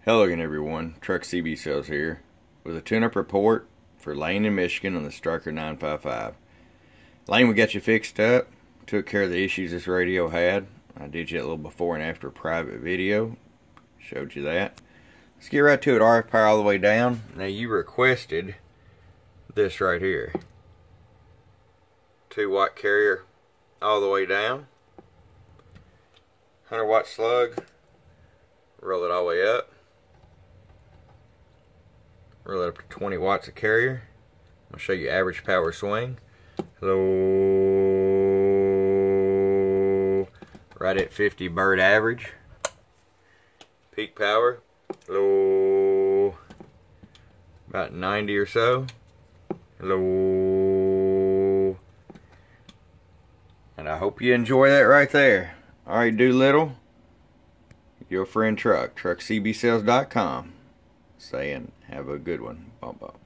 Hello again everyone, Truck CB Sales here with a tune-up report for Lane in Michigan on the Stryker 955. Lane, we got you fixed up, took care of the issues this radio had. I did you a little before and after private video, showed you that. Let's get right to it. RF power all the way down. Now you requested this right here. 2-watt carrier all the way down. 100-watt slug, roll it all the way up. Roll it up to 20 watts of carrier. I'll show you average power swing. Low, right at 50 bird average. Peak power, low, about 90 or so. Low, and I hope you enjoy that right there. Alright, Doolittle, your friend Truck, truckcbsales.com, saying have a good one. Bump up.